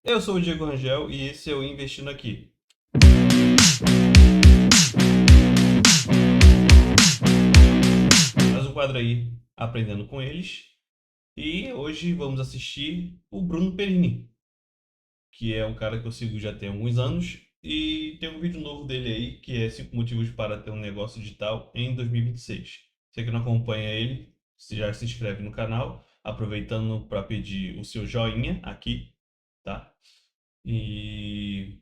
Eu sou o Diego Rangel e esse é o Investindo Aqui. Mais um quadro aí, aprendendo com eles. E hoje vamos assistir o Bruno Perini, que é um cara que eu sigo já tem alguns anos. E tem um vídeo novo dele aí, que é 5 motivos para ter um negócio digital em 2026. Você que não acompanha ele, você já se inscreve no canal, aproveitando para pedir o seu joinha aqui, tá? E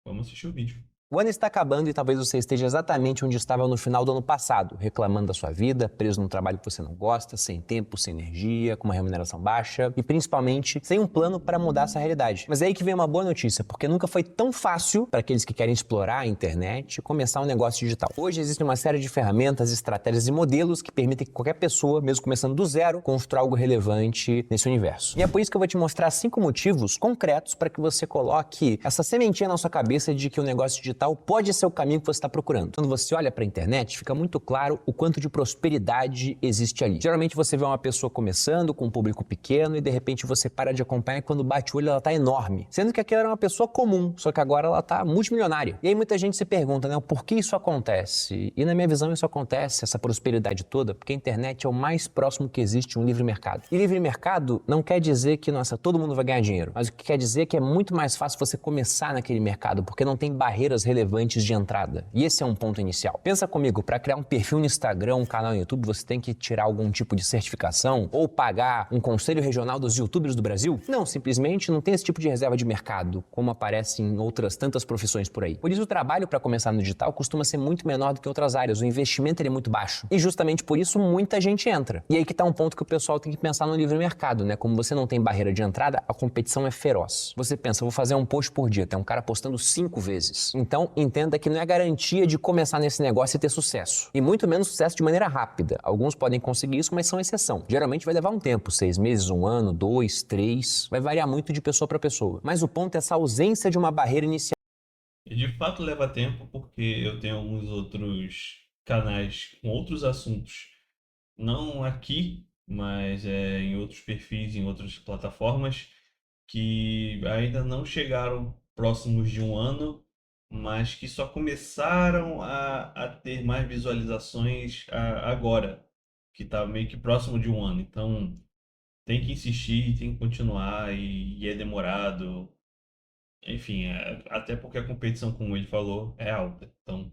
vamos assistir o vídeo. O ano está acabando e talvez você esteja exatamente onde estava no final do ano passado, reclamando da sua vida, preso num trabalho que você não gosta, sem tempo, sem energia, com uma remuneração baixa e principalmente sem um plano para mudar essa realidade. Mas é aí que vem uma boa notícia, porque nunca foi tão fácil para aqueles que querem explorar a internet começar um negócio digital. Hoje existe uma série de ferramentas, estratégias e modelos que permitem que qualquer pessoa, mesmo começando do zero, construa algo relevante nesse universo. E é por isso que eu vou te mostrar 5 motivos concretos para que você coloque essa sementinha na sua cabeça de que o negócio digital pode ser o caminho que você está procurando. Quando você olha para a internet, fica muito claro o quanto de prosperidade existe ali. Geralmente você vê uma pessoa começando com um público pequeno e de repente você para de acompanhar e quando bate o olho ela está enorme. Sendo que aquela era uma pessoa comum, só que agora ela está multimilionária. E aí muita gente se pergunta, né, por que isso acontece? E na minha visão isso acontece, essa prosperidade toda, porque a internet é o mais próximo que existe de um livre mercado. E livre mercado não quer dizer que, nossa, todo mundo vai ganhar dinheiro. Mas o que quer dizer é que é muito mais fácil você começar naquele mercado, porque não tem barreiras relevantes de entrada. E esse é um ponto inicial. Pensa comigo, para criar um perfil no Instagram, um canal no YouTube, você tem que tirar algum tipo de certificação ou pagar um conselho regional dos YouTubers do Brasil? Não, simplesmente não tem esse tipo de reserva de mercado, como aparece em outras tantas profissões por aí. Por isso o trabalho para começar no digital costuma ser muito menor do que outras áreas, o investimento ele é muito baixo. E justamente por isso muita gente entra. E aí que tá um ponto que o pessoal tem que pensar no livre mercado, né? Como você não tem barreira de entrada, a competição é feroz. Você pensa, vou fazer um post por dia, tem um cara postando 5 vezes. Então, entenda que não é garantia de começar nesse negócio e ter sucesso. E muito menos sucesso de maneira rápida. Alguns podem conseguir isso, mas são exceção. Geralmente vai levar um tempo, 6 meses, 1 ano, 2, 3. Vai variar muito de pessoa para pessoa. Mas o ponto é essa ausência de uma barreira inicial. E de fato leva tempo porque eu tenho alguns outros canais com outros assuntos, não aqui, mas em outros perfis, em outras plataformas, que ainda não chegaram próximos de um ano, mas que só começaram a ter mais visualizações agora, que está meio que próximo de um ano. Então tem que insistir, tem que continuar e é demorado. Enfim, até porque a competição, como ele falou, é alta. Então,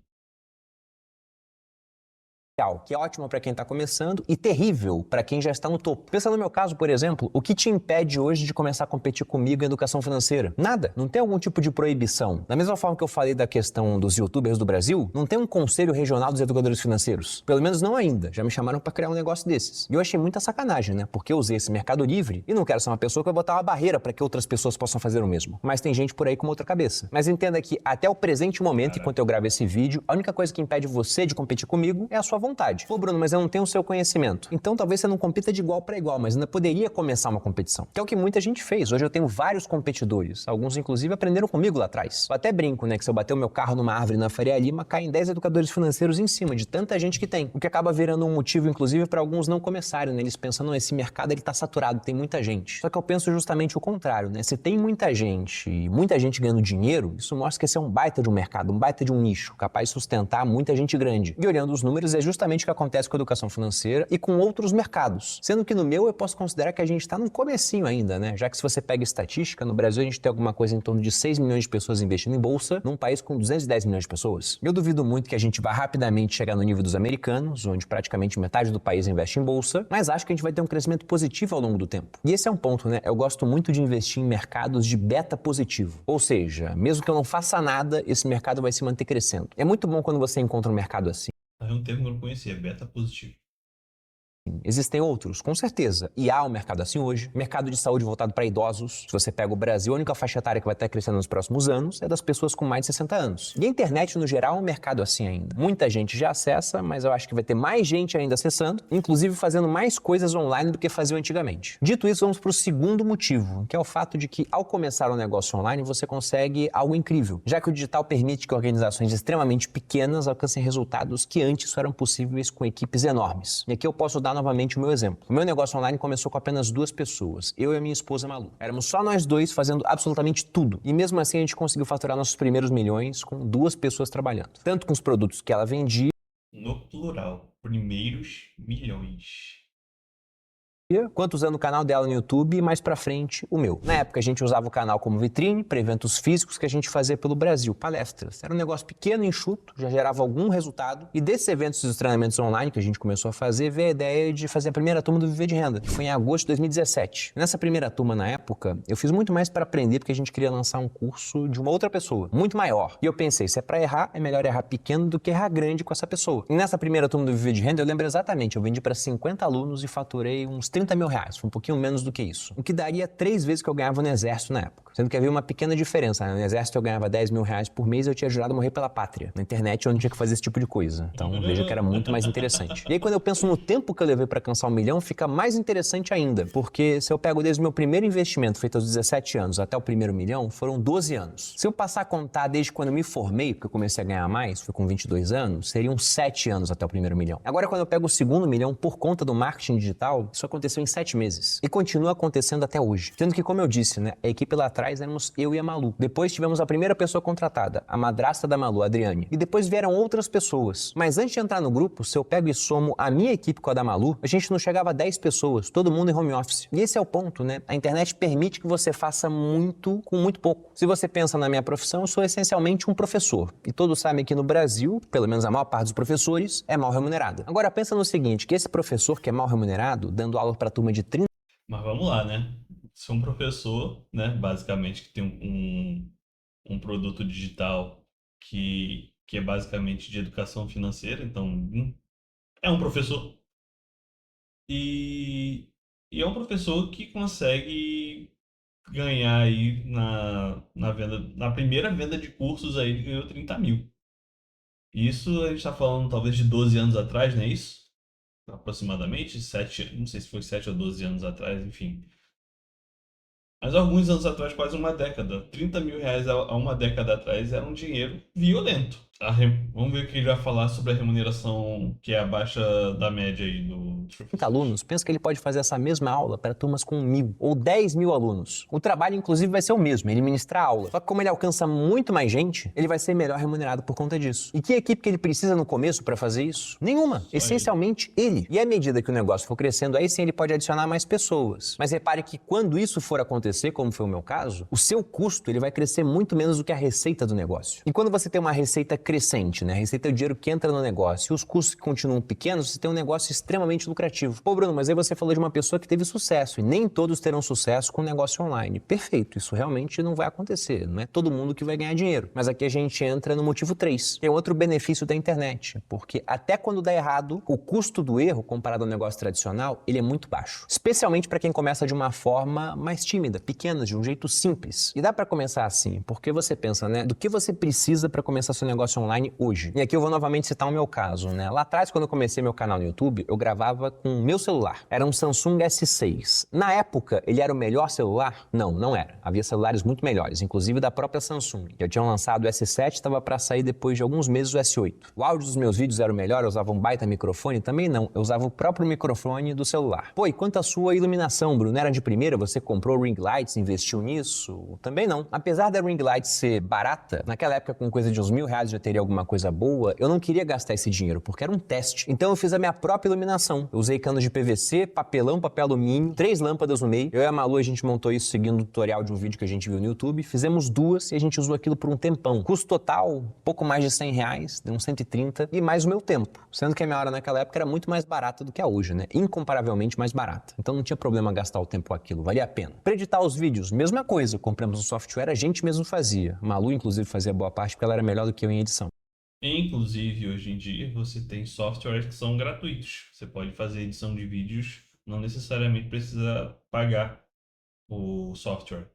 Que é ótimo para quem está começando e terrível para quem já está no topo. Pensa no meu caso, por exemplo, o que te impede hoje de começar a competir comigo em educação financeira? Nada. Não tem algum tipo de proibição. Da mesma forma que eu falei da questão dos YouTubers do Brasil, não tem um conselho regional dos educadores financeiros. Pelo menos não ainda. Já me chamaram para criar um negócio desses. E eu achei muita sacanagem, né? Porque eu usei esse mercado livre e não quero ser uma pessoa que vai botar uma barreira para que outras pessoas possam fazer o mesmo. Mas tem gente por aí com outra cabeça. Mas entenda que até o presente momento, enquanto eu gravo esse vídeo, a única coisa que impede você de competir comigo é a sua vontade. Pô, Bruno, mas eu não tenho o seu conhecimento. Então talvez você não compita de igual para igual, mas ainda poderia começar uma competição. Que é o que muita gente fez. Hoje eu tenho vários competidores. Alguns, inclusive, aprenderam comigo lá atrás. Eu até brinco, né, que se eu bater o meu carro numa árvore na Faria Lima, caem 10 educadores financeiros em cima de tanta gente que tem. O que acaba virando um motivo, inclusive, para alguns não começarem, né? Eles pensam, não, esse mercado ele tá saturado, tem muita gente. Só que eu penso justamente o contrário, né? Se tem muita gente e muita gente ganhando dinheiro, isso mostra que esse é um baita de um mercado, um baita de um nicho, capaz de sustentar muita gente grande. E olhando os números, é justamente o que acontece com a educação financeira e com outros mercados. Sendo que no meu eu posso considerar que a gente está num comecinho ainda, né? Já que se você pega estatística, no Brasil a gente tem alguma coisa em torno de 6 milhões de pessoas investindo em bolsa, num país com 210 milhões de pessoas. Eu duvido muito que a gente vá rapidamente chegar no nível dos americanos, onde praticamente metade do país investe em bolsa, mas acho que a gente vai ter um crescimento positivo ao longo do tempo. E esse é um ponto, né? Eu gosto muito de investir em mercados de beta positivo. Ou seja, mesmo que eu não faça nada, esse mercado vai se manter crescendo. É muito bom quando você encontra um mercado assim. é um termo que eu não conhecia, beta positivo. Existem outros, com certeza. E há um mercado assim hoje. Mercado de saúde voltado para idosos. Se você pega o Brasil, a única faixa etária que vai estar crescendo nos próximos anos é das pessoas com mais de 60 anos. E a internet, no geral, é um mercado assim ainda. Muita gente já acessa, mas eu acho que vai ter mais gente ainda acessando, inclusive fazendo mais coisas online do que faziam antigamente. Dito isso, vamos para o segundo motivo, que é o fato de que, ao começar um negócio online, você consegue algo incrível, já que o digital permite que organizações extremamente pequenas alcancem resultados que antes só eram possíveis com equipes enormes. E aqui eu posso dar novamente o meu exemplo. O meu negócio online começou com apenas 2 pessoas, eu e a minha esposa Malu. Éramos só nós dois fazendo absolutamente tudo. E mesmo assim a gente conseguiu faturar nossos primeiros milhões com 2 pessoas trabalhando. Tanto com os produtos que ela vendia, No plural, primeiros milhões. quanto usando o canal dela no YouTube e mais pra frente o meu. Na época a gente usava o canal como vitrine para eventos físicos que a gente fazia pelo Brasil, palestras. Era um negócio pequeno e enxuto, já gerava algum resultado. E desses eventos e dos treinamentos online que a gente começou a fazer, veio a ideia de fazer a primeira turma do Viver de Renda, que foi em agosto de 2017. Nessa primeira turma, na época, eu fiz muito mais para aprender porque a gente queria lançar um curso de uma outra pessoa, muito maior. E eu pensei, se é para errar, é melhor errar pequeno do que errar grande com essa pessoa. E nessa primeira turma do Viver de Renda, eu lembro exatamente, eu vendi para 50 alunos e faturei uns 30 mil reais, foi um pouquinho menos do que isso. O que daria 3 vezes que eu ganhava no exército na época. Sendo que havia uma pequena diferença, né? No exército eu ganhava 10 mil reais por mês e eu tinha jurado morrer pela pátria. Na internet eu não tinha que fazer esse tipo de coisa. Então veja que era muito mais interessante. E aí quando eu penso no tempo que eu levei para alcançar 1 milhão, fica mais interessante ainda. Porque se eu pego desde o meu primeiro investimento feito aos 17 anos até o primeiro milhão, foram 12 anos. Se eu passar a contar desde quando eu me formei, porque eu comecei a ganhar mais, foi com 22 anos, seriam 7 anos até o primeiro milhão. Agora quando eu pego o segundo milhão por conta do marketing digital, isso aconteceu em 7 meses. E continua acontecendo até hoje. Sendo que, como eu disse, né, a equipe lá atrás éramos eu e a Malu. Depois tivemos a primeira pessoa contratada, a madrasta da Malu, a Adriane. E depois vieram outras pessoas. Mas antes de entrar no grupo, se eu pego e somo a minha equipe com a da Malu, a gente não chegava a 10 pessoas, todo mundo em home office. E esse é o ponto, né? A internet permite que você faça muito com muito pouco. Se você pensa na minha profissão, eu sou essencialmente um professor. E todos sabem que no Brasil, pelo menos a maior parte dos professores, é mal remunerada. Agora pensa no seguinte, que esse professor que é mal remunerado, dando aula para turma de 30 Mas vamos lá, né? Sou um professor, né? Basicamente, que tem um produto digital que é basicamente de educação financeira, então é um professor. E, e é um professor que consegue ganhar aí na venda, na primeira venda de cursos aí, ele ganhou 30 mil. Isso a gente está falando talvez de 12 anos atrás, não é isso? Aproximadamente, 7, não sei se foi 7 ou 12 anos atrás, enfim. Mas alguns anos atrás, quase uma década, 30 mil reais há uma década atrás era um dinheiro violento. Vamos ver o que ele vai falar sobre a remuneração que é abaixo da média aí dos professores. alunos, pensa que ele pode fazer essa mesma aula para turmas com 1.000 ou 10 mil alunos. O trabalho, inclusive, vai ser o mesmo, ele ministrar a aula. Só que como ele alcança muito mais gente, ele vai ser melhor remunerado por conta disso. E que equipe que ele precisa no começo para fazer isso? Nenhuma. Essencialmente ele. E à medida que o negócio for crescendo, aí sim ele pode adicionar mais pessoas. Mas repare que quando isso for acontecer, como foi o meu caso, o seu custo ele vai crescer muito menos do que a receita do negócio. E quando você tem uma receita crescente, né? A receita é o dinheiro que entra no negócio e os custos que continuam pequenos, você tem um negócio extremamente lucrativo. Pô, Bruno, mas aí você falou de uma pessoa que teve sucesso e nem todos terão sucesso com o negócio online. Perfeito, isso realmente não vai acontecer. Não é todo mundo que vai ganhar dinheiro. Mas aqui a gente entra no motivo 3, que é outro benefício da internet, porque até quando dá errado, o custo do erro comparado ao negócio tradicional, ele é muito baixo. Especialmente para quem começa de uma forma mais tímida, pequena, de um jeito simples. E dá para começar assim, porque você pensa, né, do que você precisa para começar seu negócio online hoje. E aqui eu vou novamente citar o meu caso, né? Lá atrás, quando eu comecei meu canal no YouTube, eu gravava com o meu celular. Era um Samsung S6. Na época, ele era o melhor celular? Não, não era. Havia celulares muito melhores, inclusive da própria Samsung. Já tinham lançado o S7, estava para sair depois de alguns meses o S8. O áudio dos meus vídeos era o melhor, eu usava um baita microfone? Também não, eu usava o próprio microfone do celular. Pô, e quanto à sua iluminação, Bruno? Era de primeira? Você comprou ring lights, investiu nisso? Também não. Apesar da ring light ser barata, naquela época com coisa de uns R$ 1.000 já teria alguma coisa boa, eu não queria gastar esse dinheiro, porque era um teste. Então eu fiz a minha própria iluminação. Eu usei canos de PVC, papelão, papel alumínio, 3 lâmpadas no meio. Eu e a Malu, a gente montou isso seguindo o tutorial de um vídeo que a gente viu no YouTube. Fizemos 2 e a gente usou aquilo por um tempão. Custo total, pouco mais de R$ 100, deu uns 130 e mais o meu tempo. Sendo que a minha hora naquela época era muito mais barata do que a hoje, né? Incomparavelmente mais barata. Então não tinha problema gastar o tempo com aquilo, valia a pena. Pra editar os vídeos, mesma coisa. Compramos um software, a gente mesmo fazia. A Malu, inclusive, fazia boa parte porque ela era melhor do que eu em edição. Inclusive, hoje em dia, você tem softwares que são gratuitos. Você pode fazer edição de vídeos, não necessariamente precisa pagar o software.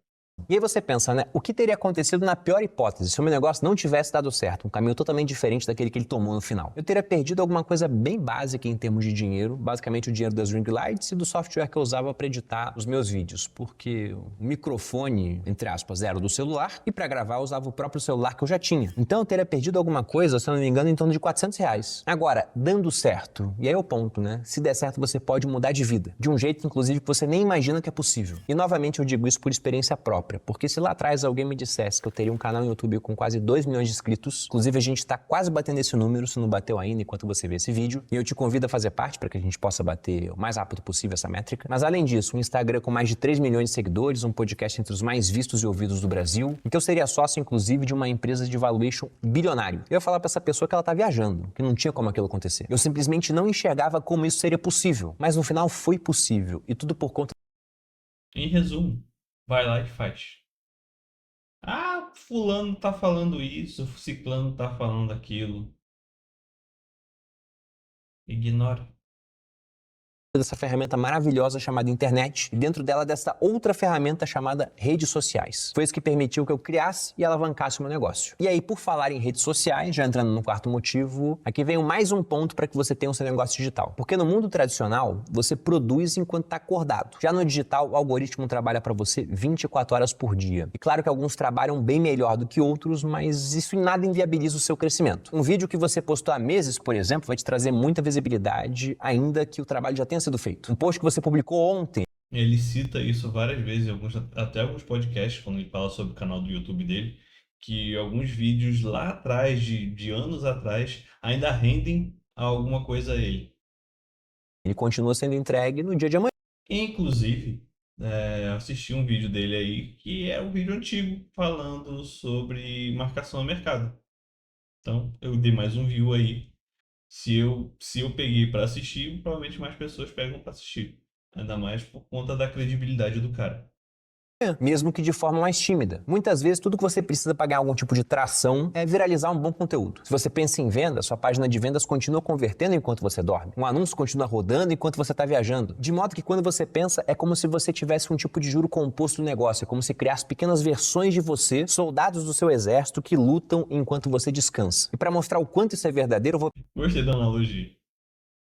E aí você pensa, né? O que teria acontecido na pior hipótese se o meu negócio não tivesse dado certo? Um caminho totalmente diferente daquele que ele tomou no final. Eu teria perdido alguma coisa bem básica em termos de dinheiro, basicamente o dinheiro das ring lights e do software que eu usava para editar os meus vídeos, porque o microfone, entre aspas, era do celular e para gravar eu usava o próprio celular que eu já tinha. Então eu teria perdido alguma coisa, se eu não me engano, em torno de R$ 400. Agora, dando certo, e aí é o ponto, né? Se der certo, você pode mudar de vida, de um jeito, inclusive, que você nem imagina que é possível. E novamente eu digo isso por experiência própria. Porque se lá atrás alguém me dissesse que eu teria um canal no YouTube com quase 2 milhões de inscritos, inclusive a gente está quase batendo esse número, se não bateu ainda enquanto você vê esse vídeo, e eu te convido a fazer parte para que a gente possa bater o mais rápido possível essa métrica. Mas além disso, um Instagram com mais de 3 milhões de seguidores, um podcast entre os mais vistos e ouvidos do Brasil, e que eu seria sócio, inclusive, de uma empresa de valuation bilionário. Eu ia falar para essa pessoa que ela tá viajando, que não tinha como aquilo acontecer. Eu simplesmente não enxergava como isso seria possível, mas no final foi possível, e tudo por conta. Em resumo, vai lá e faz. Ah, fulano tá falando isso, ciclano tá falando aquilo. Ignora. Dessa ferramenta maravilhosa chamada internet e dentro dela dessa outra ferramenta chamada redes sociais. Foi isso que permitiu que eu criasse e alavancasse o meu negócio. E aí, por falar em redes sociais, já entrando no quarto motivo, aqui vem mais um ponto para que você tenha o seu negócio digital. Porque no mundo tradicional, você produz enquanto está acordado. Já no digital, o algoritmo trabalha para você 24 horas por dia. E claro que alguns trabalham bem melhor do que outros, mas isso em nada inviabiliza o seu crescimento. Um vídeo que você postou há meses, por exemplo, vai te trazer muita visibilidade, ainda que o trabalho já tenha sido feito. Um post que você publicou ontem. Ele cita isso várias vezes, até alguns podcasts, quando ele fala sobre o canal do YouTube dele, que alguns vídeos lá atrás, de anos atrás, ainda rendem alguma coisa a ele. Ele continua sendo entregue no dia de amanhã. Inclusive, assisti um vídeo dele aí, que é um vídeo antigo, falando sobre marcação a mercado. Então, eu dei mais um view aí. Se eu peguei para assistir, provavelmente mais pessoas pegam para assistir. Ainda mais por conta da credibilidade do cara. Mesmo que de forma mais tímida. Muitas vezes, tudo que você precisa para ganhar algum tipo de tração é viralizar um bom conteúdo. Se você pensa em venda, sua página de vendas continua convertendo enquanto você dorme. Um anúncio continua rodando enquanto você está viajando. De modo que quando você pensa, é como se você tivesse um tipo de juro composto do negócio. É como se criasse pequenas versões de você, soldados do seu exército que lutam enquanto você descansa. E para mostrar o quanto isso é verdadeiro, eu vou Gostei da analogia.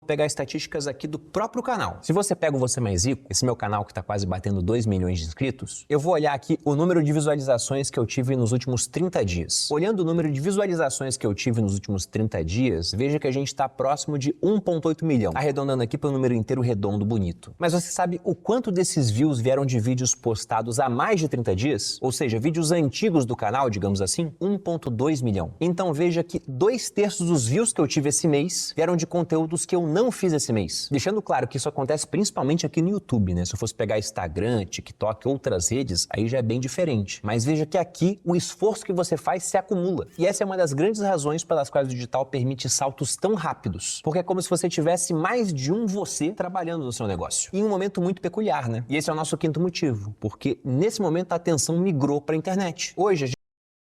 pegar estatísticas aqui do próprio canal. Se você pega o Você Mais Rico, esse meu canal que está quase batendo 2 milhões de inscritos, eu vou olhar aqui o número de visualizações que eu tive nos últimos 30 dias. Olhando o número de visualizações que eu tive nos últimos 30 dias, veja que a gente está próximo de 1,8 milhão, arredondando aqui para um número inteiro redondo bonito. Mas você sabe o quanto desses views vieram de vídeos postados há mais de 30 dias? Ou seja, vídeos antigos do canal, digamos assim? 1,2 milhão. Então veja que 2/3 dos views que eu tive esse mês vieram de conteúdos que eu não fiz esse mês. Deixando claro que isso acontece principalmente aqui no YouTube, né? Se eu fosse pegar Instagram, TikTok, outras redes, aí já é bem diferente. Mas veja que aqui o esforço que você faz se acumula. E essa é uma das grandes razões pelas quais o digital permite saltos tão rápidos. Porque é como se você tivesse mais de um você trabalhando no seu negócio. E em um momento muito peculiar, né? E esse é o nosso quinto motivo. Porque nesse momento a atenção migrou para a internet. Hoje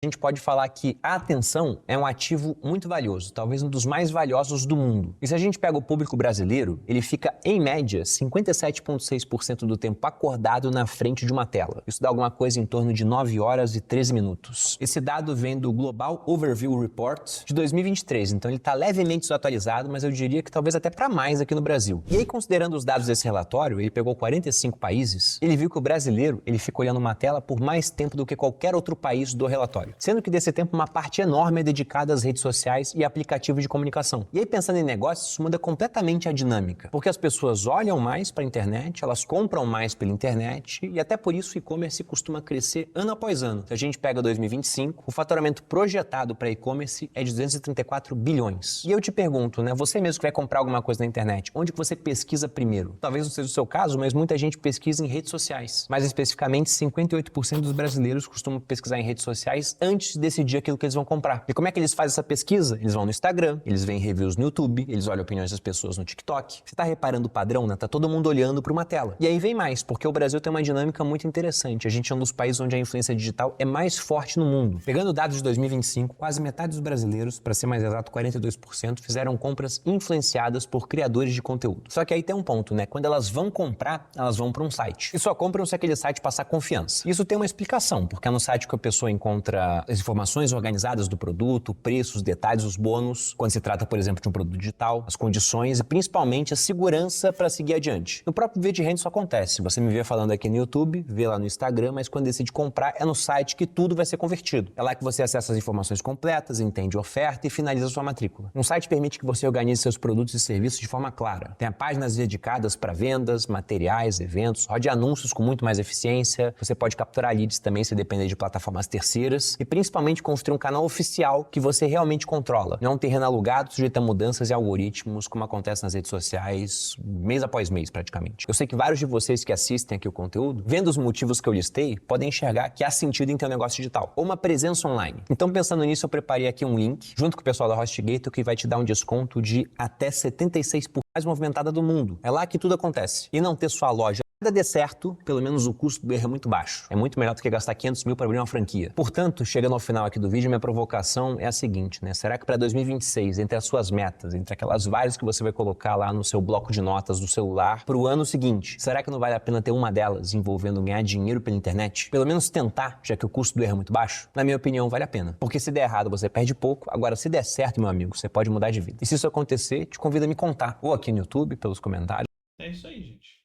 a gente pode falar que a atenção é um ativo muito valioso, talvez um dos mais valiosos do mundo. E se a gente pega o público brasileiro, ele fica, em média, 57,6% do tempo acordado na frente de uma tela. Isso dá alguma coisa em torno de 9 horas e 13 minutos. Esse dado vem do Global Overview Report de 2023, então ele está levemente desatualizado, mas eu diria que talvez até para mais aqui no Brasil. E aí, considerando os dados desse relatório, ele pegou 45 países, ele viu que o brasileiro ele fica olhando uma tela por mais tempo do que qualquer outro país do relatório. Sendo que desse tempo uma parte enorme é dedicada às redes sociais e aplicativos de comunicação. E aí pensando em negócios, isso muda completamente a dinâmica, porque as pessoas olham mais para a internet, elas compram mais pela internet e até por isso o e-commerce costuma crescer ano após ano. Se a gente pega 2025, o faturamento projetado para e-commerce é de 234 bilhões. E eu te pergunto, né, você mesmo que vai comprar alguma coisa na internet, onde que você pesquisa primeiro? Talvez não seja o seu caso, mas muita gente pesquisa em redes sociais. Mais especificamente, 58% dos brasileiros costumam pesquisar em redes sociais antes de decidir aquilo que eles vão comprar. E como é que eles fazem essa pesquisa? Eles vão no Instagram, eles veem reviews no YouTube, eles olham opiniões das pessoas no TikTok. Você tá reparando o padrão, né? Tá todo mundo olhando para uma tela. E aí vem mais, porque o Brasil tem uma dinâmica muito interessante. A gente é um dos países onde a influência digital é mais forte no mundo. Pegando dados de 2025, quase metade dos brasileiros, para ser mais exato, 42%, fizeram compras influenciadas por criadores de conteúdo. Só que aí tem um ponto, né? Quando elas vão comprar, elas vão para um site. E só compram se aquele site passar confiança. Isso tem uma explicação, porque é no site que a pessoa encontra as informações organizadas do produto, preços, detalhes, os bônus, quando se trata, por exemplo, de um produto digital, as condições e principalmente a segurança para seguir adiante. No próprio Vídeo Rende isso acontece. Você me vê falando aqui no YouTube, vê lá no Instagram, mas quando decide comprar é no site que tudo vai ser convertido. É lá que você acessa as informações completas, entende a oferta e finaliza sua matrícula. Um site permite que você organize seus produtos e serviços de forma clara. Tem páginas dedicadas para vendas, materiais, eventos, rode anúncios com muito mais eficiência. Você pode capturar leads também se depender de plataformas terceiras e principalmente construir um canal oficial que você realmente controla. Não é um terreno alugado, sujeito a mudanças e algoritmos, como acontece nas redes sociais, mês após mês praticamente. Eu sei que vários de vocês que assistem aqui o conteúdo, vendo os motivos que eu listei, podem enxergar que há sentido em ter um negócio digital ou uma presença online. Então, pensando nisso, eu preparei aqui um link, junto com o pessoal da HostGator, que vai te dar um desconto de até 76% mais movimentada do mundo. É lá que tudo acontece. E não ter sua loja nada dê certo, pelo menos o custo do erro é muito baixo. É muito melhor do que gastar 500 mil para abrir uma franquia. Portanto, chegando ao final aqui do vídeo, minha provocação é a seguinte, né? Será que para 2026, entre as suas metas, entre aquelas várias que você vai colocar lá no seu bloco de notas do celular, para o ano seguinte, será que não vale a pena ter uma delas envolvendo ganhar dinheiro pela internet? Pelo menos tentar, já que o custo do erro é muito baixo? Na minha opinião, vale a pena. Porque se der errado, você perde pouco. Agora, se der certo, meu amigo, você pode mudar de vida. E se isso acontecer, te convido a me contar. Ou aqui no YouTube, pelos comentários. É isso aí, gente.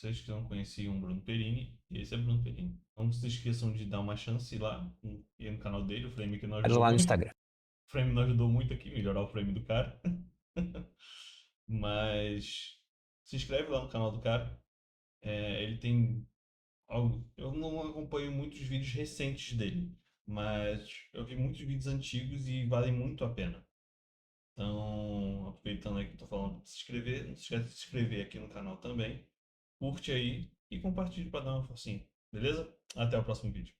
Vocês que não conheciam o Bruno Perini, esse é Bruno Perini. Não se esqueçam de dar uma chance lá e no canal dele, o Frame que não ajudou Lá no muito. Instagram. O Frame não ajudou muito aqui, melhorar o frame do cara. Mas se inscreve lá no canal do cara. Ele tem algo. Eu não acompanho muitos vídeos recentes dele, mas eu vi muitos vídeos antigos e valem muito a pena. Então, aproveitando aí que eu tô falando para se inscrever, não se esquece de se inscrever aqui no canal também. Curte aí e compartilhe para dar uma forcinha, beleza? Até o próximo vídeo.